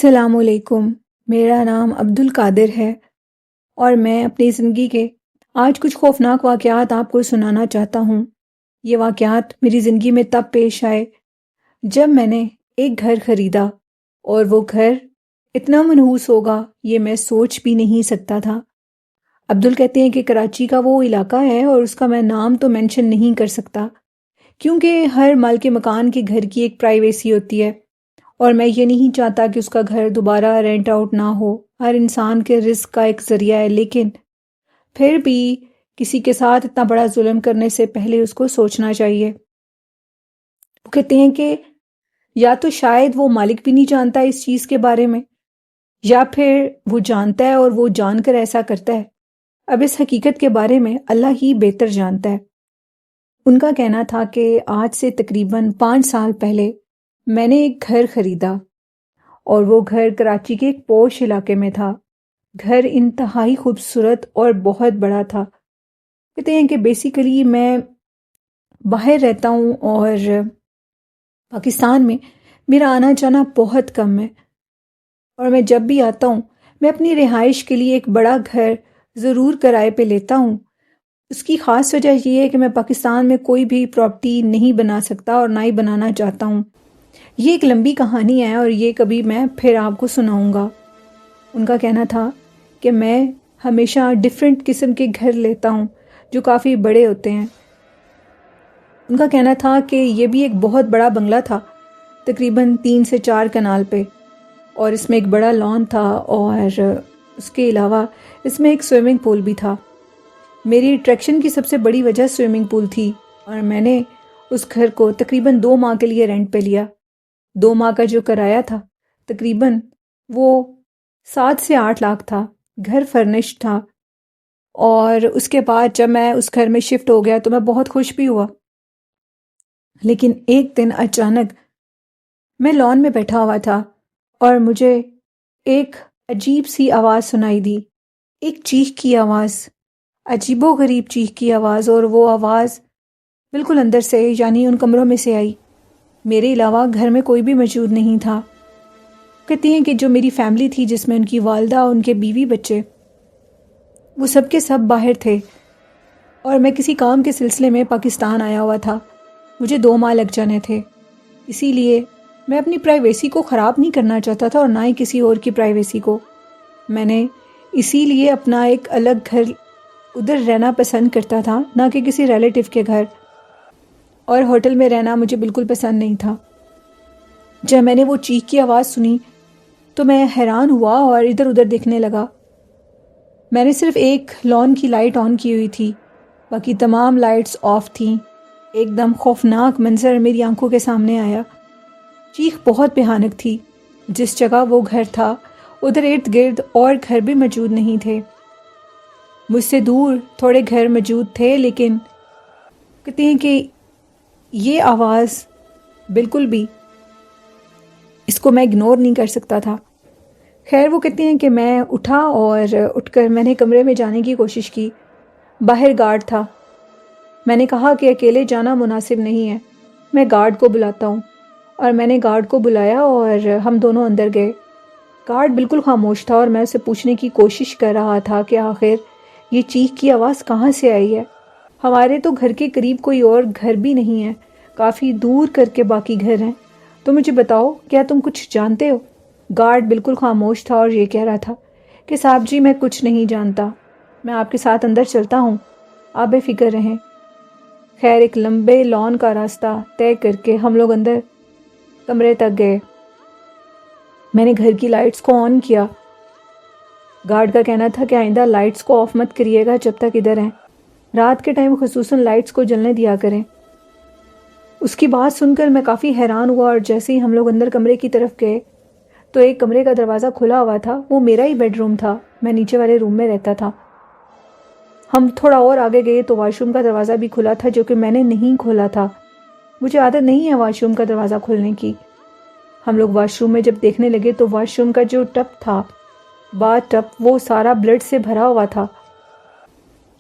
السلام علیکم۔ میرا نام عبد القادر ہے اور میں اپنی زندگی کے آج کچھ خوفناک واقعات آپ کو سنانا چاہتا ہوں۔ یہ واقعات میری زندگی میں تب پیش آئے جب میں نے ایک گھر خریدا، اور وہ گھر اتنا منحوس ہوگا یہ میں سوچ بھی نہیں سکتا تھا۔ عبدل کہتے ہیں کہ کراچی کا وہ علاقہ ہے اور اس کا میں نام تو مینشن نہیں کر سکتا کیونکہ ہر مالک مکان کے گھر کی ایک پرائیویسی ہوتی ہے، اور میں یہ نہیں چاہتا کہ اس کا گھر دوبارہ رینٹ آؤٹ نہ ہو۔ ہر انسان کے رزق کا ایک ذریعہ ہے، لیکن پھر بھی کسی کے ساتھ اتنا بڑا ظلم کرنے سے پہلے اس کو سوچنا چاہیے۔ وہ کہتے ہیں کہ یا تو شاید وہ مالک بھی نہیں جانتا اس چیز کے بارے میں، یا پھر وہ جانتا ہے اور وہ جان کر ایسا کرتا ہے۔ اب اس حقیقت کے بارے میں اللہ ہی بہتر جانتا ہے۔ ان کا کہنا تھا کہ آج سے تقریباً 5 سال پہلے میں نے ایک گھر خریدا، اور وہ گھر کراچی کے ایک پوش علاقے میں تھا۔ گھر انتہائی خوبصورت اور بہت بڑا تھا۔ کہتے ہیں کہ بیسیکلی میں باہر رہتا ہوں اور پاکستان میں میرا آنا جانا بہت کم ہے، اور میں جب بھی آتا ہوں میں اپنی رہائش کے لیے ایک بڑا گھر ضرور کرائے پہ لیتا ہوں۔ اس کی خاص وجہ یہ ہے کہ میں پاکستان میں کوئی بھی پراپرٹی نہیں بنا سکتا اور نہ ہی بنانا چاہتا ہوں۔ یہ ایک لمبی کہانی ہے اور یہ کبھی میں پھر آپ کو سناؤں گا۔ ان کا کہنا تھا کہ میں ہمیشہ ڈیفرنٹ قسم کے گھر لیتا ہوں جو کافی بڑے ہوتے ہیں۔ ان کا کہنا تھا کہ یہ بھی ایک بہت بڑا بنگلہ تھا، تقریباً 3 سے 4 کنال پہ، اور اس میں ایک بڑا لان تھا، اور اس کے علاوہ اس میں ایک سوئمنگ پول بھی تھا۔ میری اٹریکشن کی سب سے بڑی وجہ سوئمنگ پول تھی، اور میں نے اس گھر کو تقریباً 2 ماہ کے لیے رینٹ پہ لیا۔ 2 ماہ کا جو کرایہ تھا تقریباً وہ 7 سے 8 لاکھ تھا۔ گھر فرنشڈ تھا، اور اس کے بعد جب میں اس گھر میں شفٹ ہو گیا تو میں بہت خوش بھی ہوا۔ لیکن ایک دن اچانک میں لان میں بیٹھا ہوا تھا اور مجھے ایک عجیب سی آواز سنائی دی، ایک چیخ کی آواز، عجیب و غریب چیخ کی آواز، اور وہ آواز بالکل اندر سے، یعنی ان کمروں میں سے آئی۔ میرے علاوہ گھر میں کوئی بھی موجود نہیں تھا۔ کہتی ہیں کہ جو میری فیملی تھی، جس میں ان کی والدہ، ان کے بیوی بچے، وہ سب کے سب باہر تھے، اور میں کسی کام کے سلسلے میں پاکستان آیا ہوا تھا۔ مجھے 2 ماہ لگ جانے تھے، اسی لیے میں اپنی پرائیویسی کو خراب نہیں کرنا چاہتا تھا اور نہ ہی کسی اور کی پرائیویسی کو۔ میں نے اسی لیے اپنا ایک الگ گھر ادھر رہنا پسند کرتا تھا، نہ کہ کسی ریلیٹیو کے گھر، اور ہوٹل میں رہنا مجھے بالکل پسند نہیں تھا۔ جب میں نے وہ چیخ کی آواز سنی تو میں حیران ہوا اور ادھر ادھر دیکھنے لگا۔ میں نے صرف ایک لان کی لائٹ آن کی ہوئی تھی، باقی تمام لائٹس آف تھیں۔ ایک دم خوفناک منظر میری آنکھوں کے سامنے آیا۔ چیخ بہت بھیانک تھی۔ جس جگہ وہ گھر تھا ادھر ارد گرد اور گھر بھی موجود نہیں تھے۔ مجھ سے دور تھوڑے گھر موجود تھے، لیکن کہتے ہیں کہ یہ آواز بالکل بھی، اس کو میں اگنور نہیں کر سکتا تھا۔ خیر، وہ کہتے ہیں کہ میں اٹھا اور اٹھ کر میں نے کمرے میں جانے کی کوشش کی۔ باہر گارڈ تھا۔ میں نے کہا کہ اکیلے جانا مناسب نہیں ہے، میں گارڈ کو بلاتا ہوں، اور میں نے گارڈ کو بلایا اور ہم دونوں اندر گئے۔ گارڈ بالکل خاموش تھا، اور میں اسے پوچھنے کی کوشش کر رہا تھا کہ آخر یہ چیخ کی آواز کہاں سے آئی ہے۔ ہمارے تو گھر کے قریب کوئی اور گھر بھی نہیں ہے، کافی دور کر کے باقی گھر ہیں، تو مجھے بتاؤ کیا تم کچھ جانتے ہو؟ گارڈ بالکل خاموش تھا اور یہ کہہ رہا تھا کہ صاحب جی میں کچھ نہیں جانتا، میں آپ کے ساتھ اندر چلتا ہوں، آپ بے فکر رہیں۔ خیر، ایک لمبے لان کا راستہ طے کر کے ہم لوگ اندر کمرے تک گئے۔ میں نے گھر کی لائٹس کو آن کیا۔ گارڈ کا کہنا تھا کہ آئندہ لائٹس کو آف مت کریے گا جب تک ادھر ہیں، رات کے ٹائم خصوصاً لائٹس کو جلنے دیا کریں۔ اس کی بات سن کر میں کافی حیران ہوا، اور جیسے ہی ہم لوگ اندر کمرے کی طرف گئے تو ایک کمرے کا دروازہ کھلا ہوا تھا۔ وہ میرا ہی بیڈ روم تھا، میں نیچے والے روم میں رہتا تھا۔ ہم تھوڑا اور آگے گئے تو واش روم کا دروازہ بھی کھلا تھا، جو کہ میں نے نہیں کھولا تھا۔ مجھے عادت نہیں ہے واش روم کا دروازہ کھولنے کی۔ ہم لوگ واش روم میں جب دیکھنے لگے تو واش روم کا جو ٹب تھا، باتھ ٹب، وہ سارا بلڈ سے بھرا ہوا تھا۔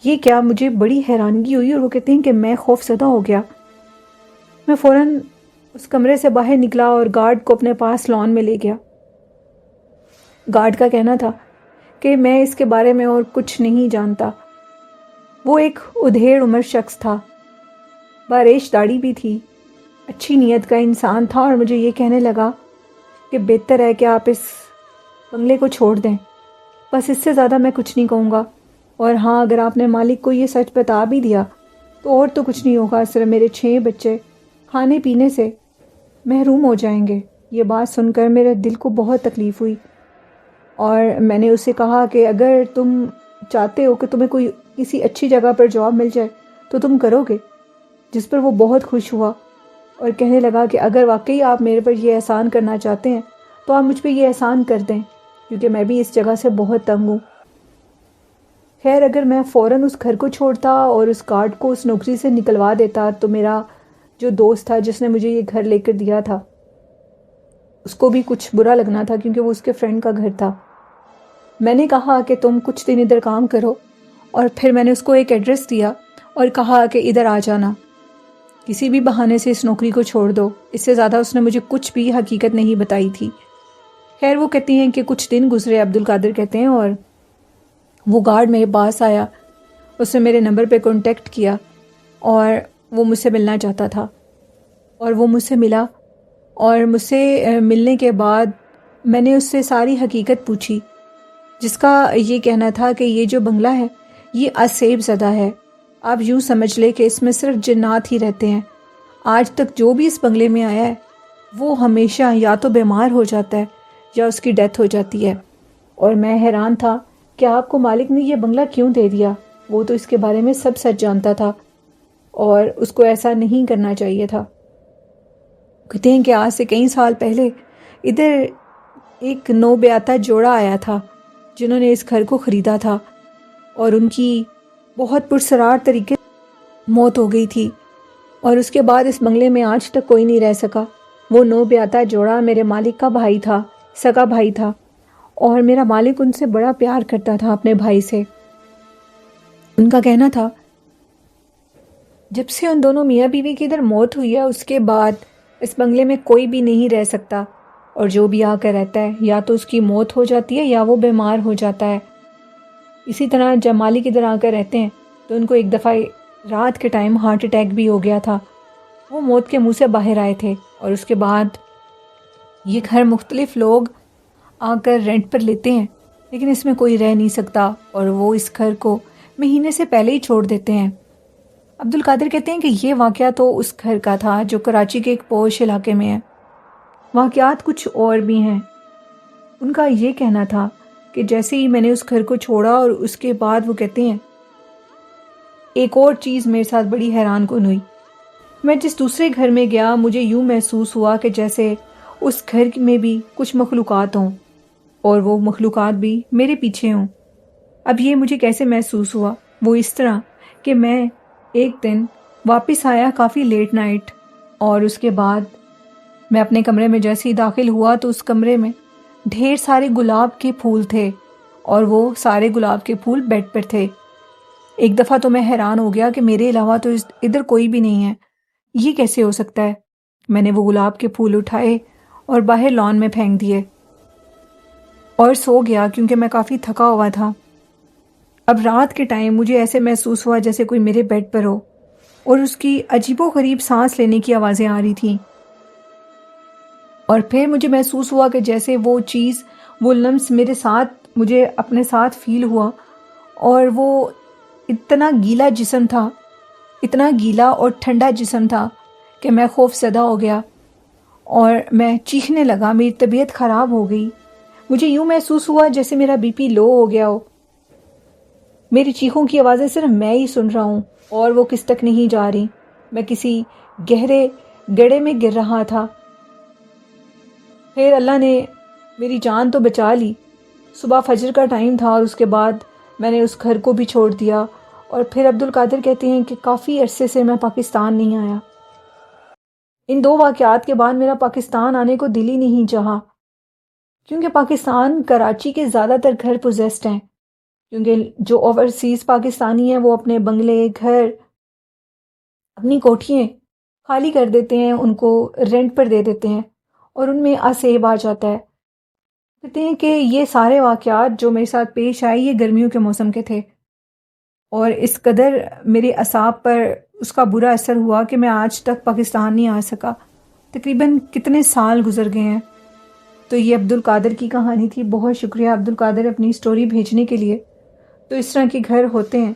یہ کیا؟ مجھے بڑی حیرانگی ہوئی، اور وہ کہتے ہیں کہ میں خوف زدہ ہو گیا۔ میں فوراً اس کمرے سے باہر نکلا اور گارڈ کو اپنے پاس لان میں لے گیا۔ گارڈ کا کہنا تھا کہ میں اس کے بارے میں اور کچھ نہیں جانتا۔ وہ ایک ادھیڑ عمر شخص تھا، باریش داڑھی بھی تھی، اچھی نیت کا انسان تھا، اور مجھے یہ کہنے لگا کہ بہتر ہے کہ آپ اس بنگلے کو چھوڑ دیں، بس اس سے زیادہ میں کچھ نہیں کہوں گا، اور ہاں اگر آپ نے مالک کو یہ سچ بتا بھی دیا تو اور تو کچھ نہیں ہوگا، صرف میرے 6 بچے کھانے پینے سے محروم ہو جائیں گے۔ یہ بات سن کر میرے دل کو بہت تکلیف ہوئی، اور میں نے اسے کہا کہ اگر تم چاہتے ہو کہ تمہیں کوئی کسی اچھی جگہ پر جاب مل جائے تو تم کرو گے، جس پر وہ بہت خوش ہوا اور کہنے لگا کہ اگر واقعی آپ میرے پر یہ احسان کرنا چاہتے ہیں تو آپ مجھ پہ یہ احسان کر دیں، کیونکہ میں بھی اس جگہ سے بہت تنگ ہوں۔ خیر اگر میں فوراً اس گھر کو چھوڑتا اور اس گارڈ کو اس نوکری سے نکلوا دیتا تو میرا جو دوست تھا جس نے مجھے یہ گھر لے کر دیا تھا، اس کو بھی کچھ برا لگنا تھا، کیونکہ وہ اس کے فرینڈ کا گھر تھا۔ میں نے کہا کہ تم کچھ دن ادھر کام کرو، اور پھر میں نے اس کو ایک ایڈریس دیا اور کہا کہ ادھر آ جانا، کسی بھی بہانے سے اس نوکری کو چھوڑ دو۔ اس سے زیادہ اس نے مجھے کچھ بھی حقیقت نہیں بتائی تھی۔ خیر وہ کہتی ہیں کہ کچھ دن گزرے، عبد القادر کہتے ہیں، اور وہ گارڈ میرے پاس آیا، اس نے میرے نمبر پہ کانٹیکٹ کیا اور وہ مجھ سے ملنا چاہتا تھا، اور وہ مجھ سے ملا، اور مجھ سے ملنے کے بعد میں نے اس سے ساری حقیقت پوچھی، جس کا یہ کہنا تھا کہ یہ جو بنگلہ ہے یہ اسیب زدہ ہے، آپ یوں سمجھ لے کہ اس میں صرف جنات ہی رہتے ہیں۔ آج تک جو بھی اس بنگلے میں آیا ہے وہ ہمیشہ یا تو بیمار ہو جاتا ہے یا اس کی ڈیتھ ہو جاتی ہے، اور میں حیران تھا کہ آپ کو مالک نے یہ بنگلہ کیوں دے دیا، وہ تو اس کے بارے میں سب سچ جانتا تھا اور اس کو ایسا نہیں کرنا چاہیے تھا۔ کہتے ہیں کہ آج سے کئی سال پہلے ادھر ایک نو بیاتہ جوڑا آیا تھا جنہوں نے اس گھر کو خریدا تھا، اور ان کی بہت پرسرار طریقے سے موت ہو گئی تھی، اور اس کے بعد اس بنگلے میں آج تک کوئی نہیں رہ سکا۔ وہ نو بیاتہ جوڑا میرے مالک کا بھائی تھا، سگا بھائی تھا، اور میرا مالک ان سے بڑا پیار کرتا تھا، اپنے بھائی سے۔ ان کا کہنا تھا جب سے ان دونوں میاں بیوی کی ادھر موت ہوئی ہے اس کے بعد اس بنگلے میں کوئی بھی نہیں رہ سکتا، اور جو بھی آ کر رہتا ہے یا تو اس کی موت ہو جاتی ہے یا وہ بیمار ہو جاتا ہے۔ اسی طرح جب مالک ادھر آ کر رہتے ہیں تو ان کو ایک دفعہ رات کے ٹائم ہارٹ اٹیک بھی ہو گیا تھا، وہ موت کے منہ سے باہر آئے تھے، اور اس کے بعد یہ گھر مختلف لوگ آ کر رینٹ پر لیتے ہیں، لیکن اس میں کوئی رہ نہیں سکتا، اور وہ اس گھر کو مہینے سے پہلے ہی چھوڑ دیتے ہیں۔ عبد القادر کہتے ہیں کہ یہ واقعہ تو اس گھر کا تھا جو کراچی کے ایک پوش علاقے میں ہے، واقعات کچھ اور بھی ہیں۔ ان کا یہ کہنا تھا کہ جیسے ہی میں نے اس گھر کو چھوڑا اور اس کے بعد وہ کہتے ہیں ایک اور چیز میرے ساتھ بڑی حیران کن ہوئی۔ میں جس دوسرے گھر میں گیا مجھے یوں محسوس ہوا کہ جیسے اس گھر میں بھی کچھ مخلوقات ہوں اور وہ مخلوقات بھی میرے پیچھے ہوں۔ اب یہ مجھے کیسے محسوس ہوا؟ وہ اس طرح کہ میں ایک دن واپس آیا کافی لیٹ نائٹ، اور اس کے بعد میں اپنے کمرے میں جیسے ہی داخل ہوا تو اس کمرے میں ڈھیر سارے گلاب کے پھول تھے، اور وہ سارے گلاب کے پھول بیڈ پر تھے۔ ایک دفعہ تو میں حیران ہو گیا کہ میرے علاوہ تو ادھر کوئی بھی نہیں ہے، یہ کیسے ہو سکتا ہے؟ میں نے وہ گلاب کے پھول اٹھائے اور باہر لان میں پھینک دیے اور سو گیا، کیونکہ میں کافی تھکا ہوا تھا۔ اب رات کے ٹائم مجھے ایسے محسوس ہوا جیسے کوئی میرے بیڈ پر ہو، اور اس کی عجیب و غریب سانس لینے کی آوازیں آ رہی تھیں، اور پھر مجھے محسوس ہوا کہ جیسے وہ چیز، وہ لمس میرے ساتھ، مجھے اپنے ساتھ فیل ہوا، اور وہ اتنا گیلا جسم تھا، اتنا گیلا اور ٹھنڈا جسم تھا کہ میں خوف زدہ ہو گیا اور میں چیخنے لگا، میری طبیعت خراب ہو گئی۔ مجھے یوں محسوس ہوا جیسے میرا بی پی لو ہو گیا ہو، میری چیخوں کی آوازیں صرف میں ہی سن رہا ہوں اور وہ کس تک نہیں جا رہی، میں کسی گہرے گڑھے میں گر رہا تھا۔ پھر اللہ نے میری جان تو بچا لی۔ صبح فجر کا ٹائم تھا اور اس کے بعد میں نے اس گھر کو بھی چھوڑ دیا، اور پھر عبد القادر کہتے ہیں کہ کافی عرصے سے میں پاکستان نہیں آیا۔ ان 2 واقعات کے بعد میرا پاکستان آنے کو دل ہی نہیں چاہا، کیونکہ پاکستان کراچی کے زیادہ تر گھر پوزیسڈ ہیں، کیونکہ جو اوورسیز پاکستانی ہیں وہ اپنے بنگلے، گھر، اپنی کوٹھیاں خالی کر دیتے ہیں، ان کو رینٹ پر دے دیتے ہیں، اور ان میں اسیب آ جاتا ہے۔ کہتے ہیں کہ یہ سارے واقعات جو میرے ساتھ پیش آئے یہ گرمیوں کے موسم کے تھے، اور اس قدر میرے اعصاب پر اس کا برا اثر ہوا کہ میں آج تک پاکستان نہیں آ سکا۔ تقریباً کتنے سال گزر گئے ہیں۔ تو یہ عبد القادر کی کہانی تھی۔ بہت شکریہ عبد القادر اپنی سٹوری بھیجنے کے لیے۔ تو اس طرح کے گھر ہوتے ہیں،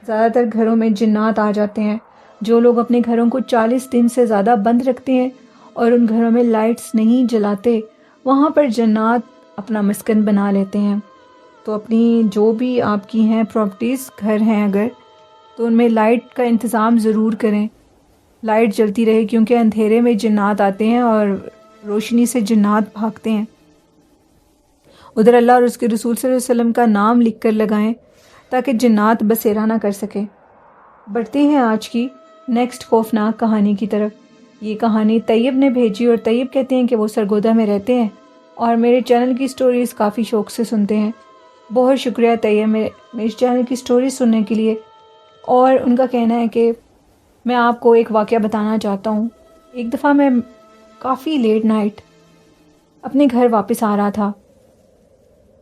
زیادہ تر گھروں میں جنات آ جاتے ہیں۔ جو لوگ اپنے گھروں کو 40 دن سے زیادہ بند رکھتے ہیں اور ان گھروں میں لائٹس نہیں جلاتے، وہاں پر جنات اپنا مسکن بنا لیتے ہیں۔ تو اپنی جو بھی آپ کی ہیں پراپرٹیز، گھر ہیں اگر، تو ان میں لائٹ کا انتظام ضرور کریں، لائٹ جلتی رہے، کیونکہ اندھیرے میں جنات آتے ہیں اور روشنی سے جنات بھاگتے ہیں۔ ادھر اللہ اور اس کے رسول صلی اللہ علیہ وسلم کا نام لکھ کر لگائیں تاکہ جنات بسیرا نہ کر سکے۔ بڑھتے ہیں آج کی نیکسٹ خوفناک کہانی کی طرف۔ یہ کہانی طیب نے بھیجی، اور طیب کہتے ہیں کہ وہ سرگودا میں رہتے ہیں اور میرے چینل کی سٹوریز کافی شوق سے سنتے ہیں۔ بہت شکریہ طیب میرے چینل کی سٹوریز سننے کے لیے۔ اور ان کا کہنا ہے کہ میں آپ کو ایک واقعہ بتانا چاہتا ہوں۔ ایک دفعہ میں کافی لیٹ نائٹ اپنے گھر واپس آ رہا تھا۔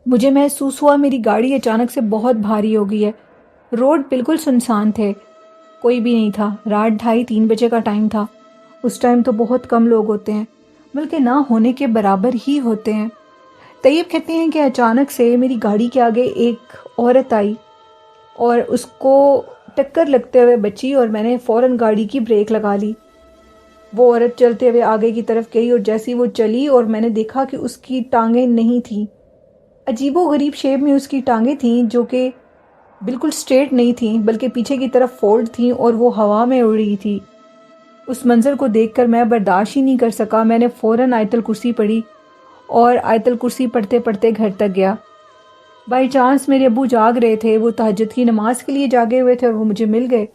مجھے محسوس ہوا میری گاڑی اچانک سے بہت بھاری ہو گئی ہے۔ روڈ بالکل سنسان تھے، کوئی بھی نہیں تھا۔ رات 2:30-3 بجے کا ٹائم تھا۔ اس ٹائم تو بہت کم لوگ ہوتے ہیں، بلکہ نہ ہونے کے برابر ہی ہوتے ہیں۔ طیب کہتے ہیں کہ اچانک سے میری گاڑی کے آگے ایک عورت آئی اور اس کو ٹکر لگتے ہوئے بچی، اور میں نے فوراً گاڑی کی بریک لگا لی۔ وہ عورت چلتے ہوئے آگے کی طرف گئی، اور جیسی وہ چلی اور میں نے دیکھا کہ اس کی ٹانگیں نہیں تھیں، عجیب و غریب شیپ میں اس کی ٹانگیں تھیں جو کہ بالکل سٹریٹ نہیں تھیں بلکہ پیچھے کی طرف فولڈ تھیں، اور وہ ہوا میں اڑ رہی تھی۔ اس منظر کو دیکھ کر میں برداشت ہی نہیں کر سکا۔ میں نے فوراً آیت الکرسی پڑھی اور آیت الکرسی پڑھتے پڑھتے گھر تک گیا۔ بائی چانس میرے ابو جاگ رہے تھے، وہ تہجد کی نماز کے لیے جاگے ہوئے تھے اور وہ مجھے مل گئے،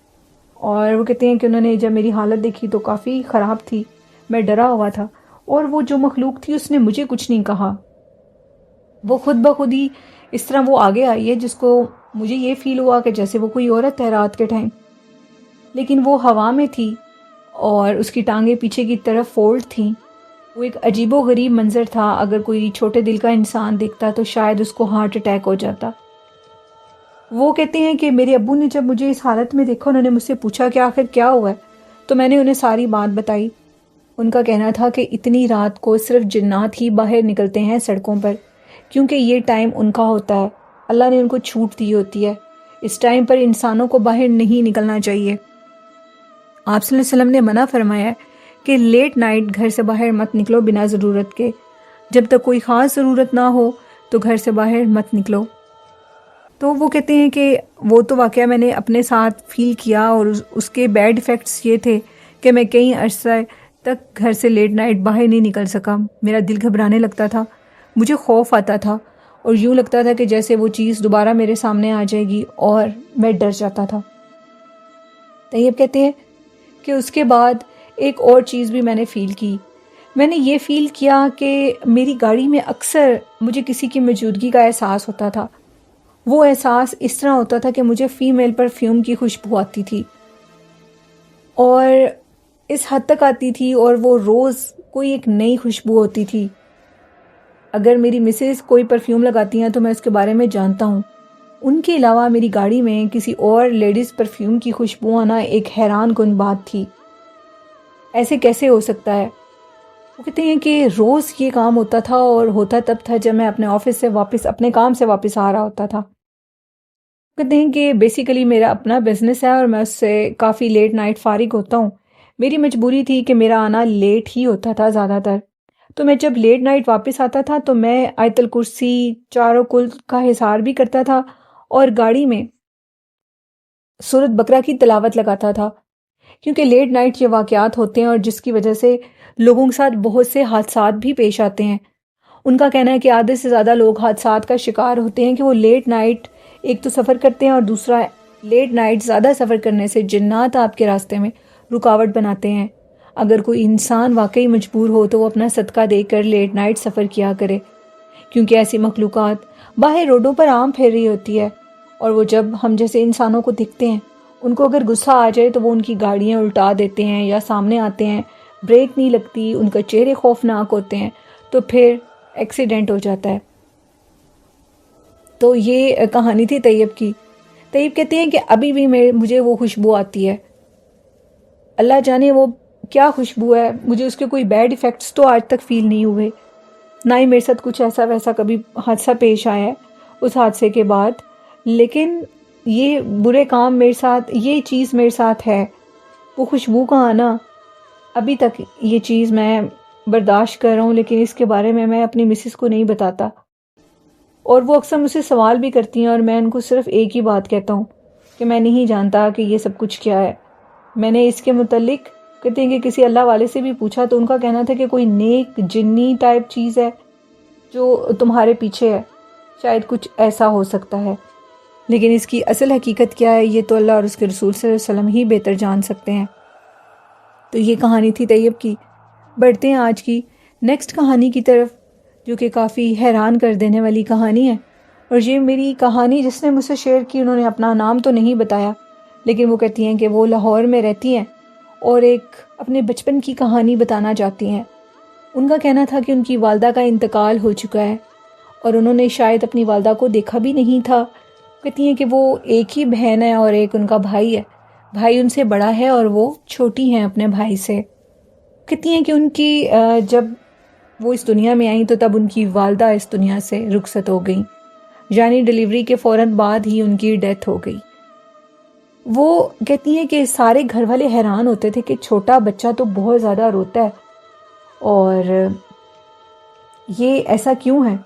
اور وہ کہتے ہیں کہ انہوں نے جب میری حالت دیکھی تو کافی خراب تھی، میں ڈرا ہوا تھا، اور وہ جو مخلوق تھی اس نے مجھے کچھ نہیں کہا۔ وہ خود بخود ہی اس طرح وہ آگے آئی ہے جس کو مجھے یہ فیل ہوا کہ جیسے وہ کوئی عورت ہے رات کے ٹائم، لیکن وہ ہوا میں تھی اور اس کی ٹانگیں پیچھے کی طرف فولڈ تھیں۔ وہ ایک عجیب و غریب منظر تھا۔ اگر کوئی چھوٹے دل کا انسان دیکھتا تو شاید اس کو ہارٹ اٹیک ہو جاتا۔ وہ کہتے ہیں کہ میرے ابو نے جب مجھے اس حالت میں دیکھا، انہوں نے مجھ سے پوچھا کہ آخر کیا ہوا ہے، تو میں نے انہیں ساری بات بتائی۔ ان کا کہنا تھا کہ اتنی رات کو صرف جنات ہی باہر نکلتے ہیں سڑکوں پر، کیونکہ یہ ٹائم ان کا ہوتا ہے، اللہ نے ان کو چھوٹ دی ہوتی ہے۔ اس ٹائم پر انسانوں کو باہر نہیں نکلنا چاہیے۔ آپ صلی اللہ علیہ وسلم نے منع فرمایا ہے کہ لیٹ نائٹ گھر سے باہر مت نکلو بنا ضرورت کے، جب تک کوئی خاص ضرورت نہ ہو تو گھر سے باہر مت نکلو۔ تو وہ کہتے ہیں کہ وہ تو واقعہ میں نے اپنے ساتھ فیل کیا، اور اس کے بیڈ ایفیکٹس یہ تھے کہ میں کئی عرصہ تک گھر سے لیٹ نائٹ باہر نہیں نکل سکا۔ میرا دل گھبرانے لگتا تھا، مجھے خوف آتا تھا، اور یوں لگتا تھا کہ جیسے وہ چیز دوبارہ میرے سامنے آ جائے گی، اور میں ڈر جاتا تھا۔ طیب کہتے ہیں کہ اس کے بعد ایک اور چیز بھی میں نے فیل کی۔ میں نے یہ فیل کیا کہ میری گاڑی میں اکثر مجھے کسی کی موجودگی کا احساس ہوتا تھا۔ وہ احساس اس طرح ہوتا تھا کہ مجھے فیمیل پرفیوم کی خوشبو آتی تھی، اور اس حد تک آتی تھی، اور وہ روز کوئی ایک نئی خوشبو ہوتی تھی۔ اگر میری مسز کوئی پرفیوم لگاتی ہیں تو میں اس کے بارے میں جانتا ہوں۔ ان کے علاوہ میری گاڑی میں کسی اور لیڈیز پرفیوم کی خوشبو آنا ایک حیران کن بات تھی۔ ایسے کیسے ہو سکتا ہے؟ وہ کہتے ہیں کہ روز یہ کام ہوتا تھا، اور ہوتا تب تھا جب میں اپنے آفس سے واپس، اپنے کام سے واپس آ رہا ہوتا تھا۔ کہتے ہیں کہ بیسیکلی میرا اپنا بزنس ہے اور میں اس سے کافی لیٹ نائٹ فارغ ہوتا ہوں۔ میری مجبوری تھی کہ میرا آنا لیٹ ہی ہوتا تھا زیادہ تر، تو میں جب لیٹ نائٹ واپس آتا تھا تو میں آیت الکرسی چاروں کل کا حصار بھی کرتا تھا، اور گاڑی میں سورۃ بقرہ کی تلاوت لگاتا تھا، کیونکہ لیٹ نائٹ یہ واقعات ہوتے ہیں اور جس کی وجہ سے لوگوں کے ساتھ بہت سے حادثات بھی پیش آتے ہیں۔ ان کا کہنا ہے کہ آدھے سے زیادہ لوگ حادثات کا شکار ہوتے ہیں کہ وہ لیٹ نائٹ ایک تو سفر کرتے ہیں، اور دوسرا لیٹ نائٹ زیادہ سفر کرنے سے جنات آپ کے راستے میں رکاوٹ بناتے ہیں۔ اگر کوئی انسان واقعی مجبور ہو تو وہ اپنا صدقہ دے کر لیٹ نائٹ سفر کیا کرے، کیونکہ ایسی مخلوقات باہر روڈوں پر عام پھر رہی ہوتی ہے، اور وہ جب ہم جیسے انسانوں کو دکھتے ہیں، ان کو اگر غصہ آ جائے تو وہ ان کی گاڑیاں الٹا دیتے ہیں یا سامنے آتے ہیں، بریک نہیں لگتی، ان کا چہرے خوفناک ہوتے ہیں، تو پھر ایکسیڈنٹ ہو جاتا ہے۔ تو یہ کہانی تھی طیب کی. طیب کہتے ہیں کہ ابھی بھی مجھے وہ خوشبو آتی ہے. اللہ جانے وہ کیا خوشبو ہے، مجھے اس کے کوئی بیڈ ایفیکٹس تو آج تک فیل نہیں ہوئے، نہ ہی میرے ساتھ کچھ ایسا ویسا کبھی حادثہ پیش آیا ہے اس حادثے کے بعد. لیکن یہ برے کام میرے ساتھ، یہ چیز میرے ساتھ ہے. وہ خوشبو کا آنا ابھی تک یہ چیز میں برداشت کر رہا ہوں، لیکن اس کے بارے میں اپنی مسز کو نہیں بتاتا. اور وہ اکثر مجھ سے سوال بھی کرتی ہیں اور میں ان کو صرف ایک ہی بات کہتا ہوں کہ میں نہیں جانتا کہ یہ سب کچھ کیا ہے. میں نے اس کے متعلق کہتے ہیں کہ کسی اللہ والے سے بھی پوچھا تو ان کا کہنا تھا کہ کوئی نیک جنی ٹائپ چیز ہے جو تمہارے پیچھے ہے، شاید کچھ ایسا ہو سکتا ہے. لیکن اس کی اصل حقیقت کیا ہے یہ تو اللہ اور اس کے رسول صلی اللہ علیہ وسلم ہی بہتر جان سکتے ہیں. تو یہ کہانی تھی طیب کی. بڑھتے ہیں آج کی نیکسٹ کہانی کی طرف، جو کہ کافی حیران کر دینے والی کہانی ہے. اور یہ میری کہانی جس نے مجھ سے شیئر کی انہوں نے اپنا نام تو نہیں بتایا، لیکن وہ کہتی ہیں کہ وہ لاہور میں رہتی ہیں اور ایک اپنے بچپن کی کہانی بتانا چاہتی ہیں. ان کا کہنا تھا کہ ان کی والدہ کا انتقال ہو چکا ہے اور انہوں نے شاید اپنی والدہ کو دیکھا بھی نہیں تھا. کہتی ہیں کہ وہ ایک ہی بہن ہے اور ایک ان کا بھائی ہے. بھائی ان سے بڑا ہے اور وہ چھوٹی ہیں اپنے بھائی سے. کہتی ہیں کہ ان کی جب وہ اس دنیا میں آئیں تو تب ان کی والدہ اس دنیا سے رخصت ہو گئیں، یعنی ڈیلیوری کے فوراً بعد ہی ان کی ڈیتھ ہو گئی. وہ کہتی ہیں کہ سارے گھر والے حیران ہوتے تھے کہ چھوٹا بچہ تو بہت زیادہ روتا ہے اور یہ ایسا کیوں ہے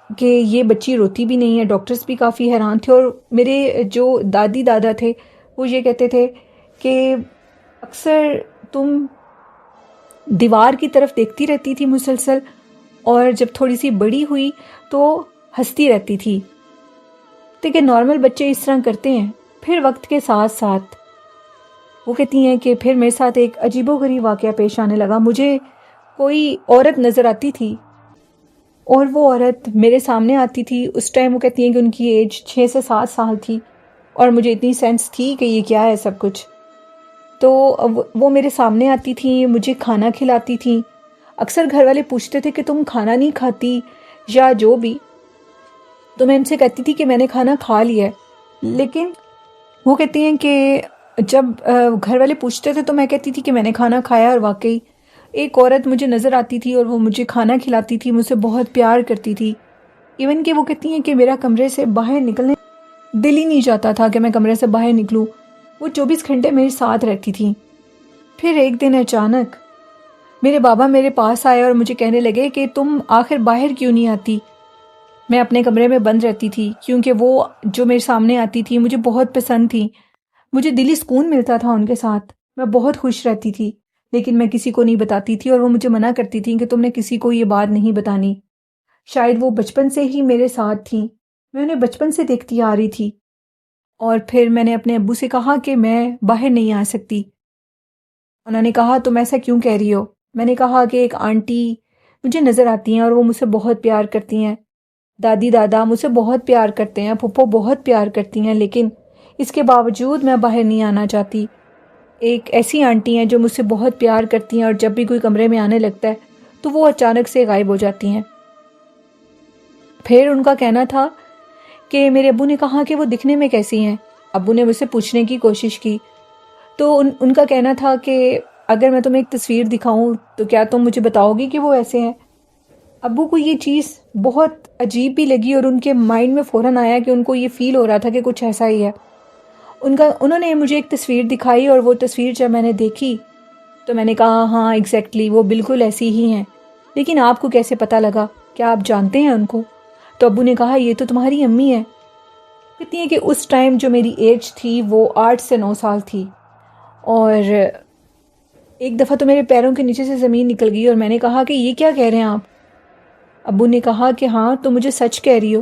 کہ یہ بچی روتی بھی نہیں ہے. ڈاکٹرز بھی کافی حیران تھے اور میرے جو دادی دادا تھے وہ یہ کہتے تھے کہ اکثر تم دیوار کی طرف دیکھتی رہتی تھی مسلسل، اور جب تھوڑی سی بڑی ہوئی تو ہنستی رہتی تھی. کہ نارمل بچے اس طرح کرتے ہیں. پھر وقت کے ساتھ ساتھ وہ کہتی ہیں کہ پھر میرے ساتھ ایک عجیب و غریب واقعہ پیش آنے لگا. مجھے کوئی عورت نظر آتی تھی اور وہ عورت میرے سامنے آتی تھی. اس ٹائم وہ کہتی ہیں کہ ان کی ایج 6 سے 7 سال تھی اور مجھے اتنی سینس تھی کہ یہ کیا ہے سب کچھ. تو وہ میرے سامنے آتی تھیں، مجھے کھانا کھلاتی تھیں. اکثر گھر والے پوچھتے تھے کہ تم کھانا نہیں کھاتی یا جو بھی، تو میں ان سے کہتی تھی کہ میں نے کھانا کھا لیا ہے. لیکن وہ کہتی ہیں کہ جب گھر والے پوچھتے تھے تو میں کہتی تھی کہ میں نے کھانا کھایا. اور واقعی ایک عورت مجھے نظر آتی تھی اور وہ مجھے کھانا کھلاتی تھی، مجھ سے بہت پیار کرتی تھی. ایون کہ وہ کہتی ہیں کہ میرا کمرے سے باہر نکلنے دل ہی نہیں چاہتا تھا کہ میں کمرے سے باہر نکلوں. وہ 24 گھنٹے میرے ساتھ رہتی تھیں. پھر ایک دن اچانک میرے بابا میرے پاس آئے اور مجھے کہنے لگے کہ تم آخر باہر کیوں نہیں آتی. میں اپنے کمرے میں بند رہتی تھی کیونکہ وہ جو میرے سامنے آتی تھی مجھے بہت پسند تھی. مجھے دلی سکون ملتا تھا ان کے ساتھ، میں بہت خوش رہتی تھی. لیکن میں کسی کو نہیں بتاتی تھی اور وہ مجھے منع کرتی تھیں کہ تم نے کسی کو یہ بات نہیں بتانی. شاید وہ بچپن سے ہی میرے ساتھ تھیں، میں انہیں بچپن سے دیکھتی آ رہی تھی. اور پھر میں نے اپنے ابو سے کہا کہ میں باہر نہیں آ سکتی. انہوں نے کہا تم ایسا کیوں کہہ رہی ہو؟ میں نے کہا کہ ایک آنٹی مجھے نظر آتی ہیں اور وہ مجھ سے بہت پیار کرتی ہیں، دادی دادا مجھ سے بہت پیار کرتے ہیں، پھپھو بہت پیار کرتی ہیں، لیکن اس کے باوجود میں باہر نہیں آنا چاہتی. ایک ایسی آنٹی ہیں جو مجھ سے بہت پیار کرتی ہیں اور جب بھی کوئی کمرے میں آنے لگتا ہے تو وہ اچانک سے غائب ہو جاتی ہیں. پھر ان کا کہنا تھا کہ میرے ابو نے کہا کہ وہ دکھنے میں کیسی ہیں. ابو نے مجھ سے پوچھنے کی کوشش کی تو ان کا کہنا تھا کہ اگر میں تمہیں ایک تصویر دکھاؤں تو کیا تم مجھے بتاؤ گی کہ وہ ایسے ہیں؟ ابو کو یہ چیز بہت عجیب بھی لگی اور ان کے مائنڈ میں فوراً آیا کہ ان کو یہ فیل ہو رہا تھا کہ کچھ ایسا ہی ہے. انہوں نے مجھے ایک تصویر دکھائی اور وہ تصویر جب میں نے دیکھی تو میں نے کہا ہاں ایگزیکٹلی وہ بالکل ایسی ہی ہیں. لیکن آپ کو کیسے پتہ لگا؟ کیا آپ جانتے ہیں ان کو؟ تو ابو نے کہا یہ تو تمہاری امی ہے. کہتی ہیں کہ اس ٹائم جو میری ایج تھی وہ 8 سے 9 سال تھی اور ایک دفعہ تو میرے پیروں کے نیچے سے زمین نکل گئی اور میں نے کہا کہ یہ کیا کہہ رہے ہیں آپ؟ ابو نے کہا کہ ہاں تو مجھے سچ کہہ رہی ہو؟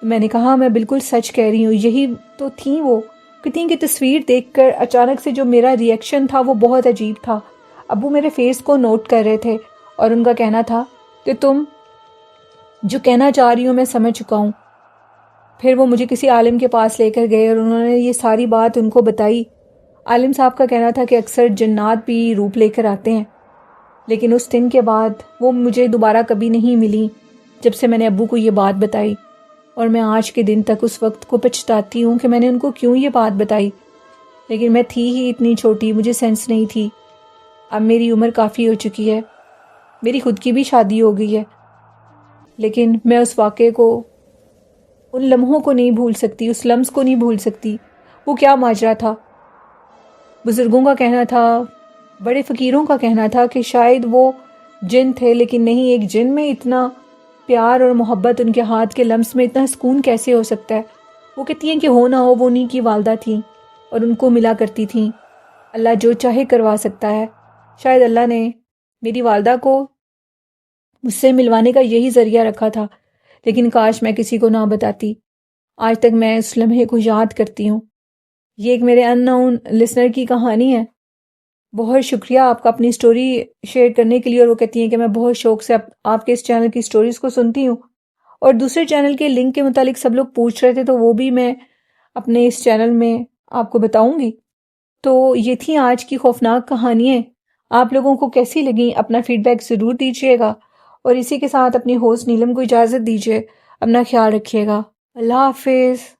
میں نے کہا میں بالکل سچ کہہ رہی ہوں، یہی تو تھیں وہ. کہتی ہیں کہ تصویر دیکھ کر اچانک سے جو میرا ریئیکشن تھا وہ بہت عجیب تھا. ابو میرے فیس کو نوٹ کر رہے تھے اور ان کا کہنا تھا کہ تم جو کہنا چاہ رہی ہو میں سمجھ چکا ہوں. پھر وہ مجھے کسی عالم کے پاس لے کر گئے اور انہوں نے یہ ساری بات ان کو بتائی. عالم صاحب کا کہنا تھا کہ اکثر جنات بھی روپ لے کر آتے ہیں، لیکن اس دن کے بعد وہ مجھے دوبارہ کبھی نہیں ملی جب سے میں نے ابو کو یہ بات بتائی. اور میں آج کے دن تک اس وقت کو پچھتاتی ہوں کہ میں نے ان کو کیوں یہ بات بتائی، لیکن میں تھی ہی اتنی چھوٹی، مجھے سینس نہیں تھی۔ اب میری عمر کافی ہو چکی ہے، میری خود کی بھی شادی ہو گئی ہے، لیکن میں اس واقعے کو، ان لمحوں کو نہیں بھول سکتی، اس لمس کو نہیں بھول سکتی۔ وہ کیا ماجرا تھا؟ بزرگوں کا کہنا تھا، بڑے فقیروں کا کہنا تھا کہ شاید وہ جن تھے، لیکن نہیں، ایک جن میں اتنا پیار اور محبت، ان کے ہاتھ کے لمس میں اتنا سکون کیسے ہو سکتا ہے؟ وہ کہتی ہیں کہ ہو نہ ہو، وہ انہیں کی والدہ تھیں اور ان کو ملا کرتی تھیں۔ اللہ جو چاہے کروا سکتا ہے۔ شاید اللہ نے میری والدہ کو مجھ سے ملوانے کا یہی ذریعہ رکھا تھا، لیکن کاش میں کسی کو نہ بتاتی۔ آج تک میں اس لمحے کو یاد کرتی ہوں۔ یہ ایک میرے ان نون لسنر کی کہانی ہے۔ بہت شکریہ آپ کا اپنی سٹوری شیئر کرنے کے لیے، اور وہ کہتی ہیں کہ میں بہت شوق سے آپ کے اس چینل کی سٹوریز کو سنتی ہوں، اور دوسرے چینل کے لنک کے متعلق سب لوگ پوچھ رہے تھے، تو وہ بھی میں اپنے اس چینل میں آپ کو بتاؤں گی۔ تو یہ تھی آج کی خوفناک کہانیاں۔ آپ لوگوں کو کیسی لگیں؟ اپنا فیڈ بیک ضرور دیجیے گا، اور اسی کے ساتھ اپنی ہوسٹ نیلم کو اجازت دیجیے۔ اپنا خیال رکھیے گا۔ اللہ حافظ۔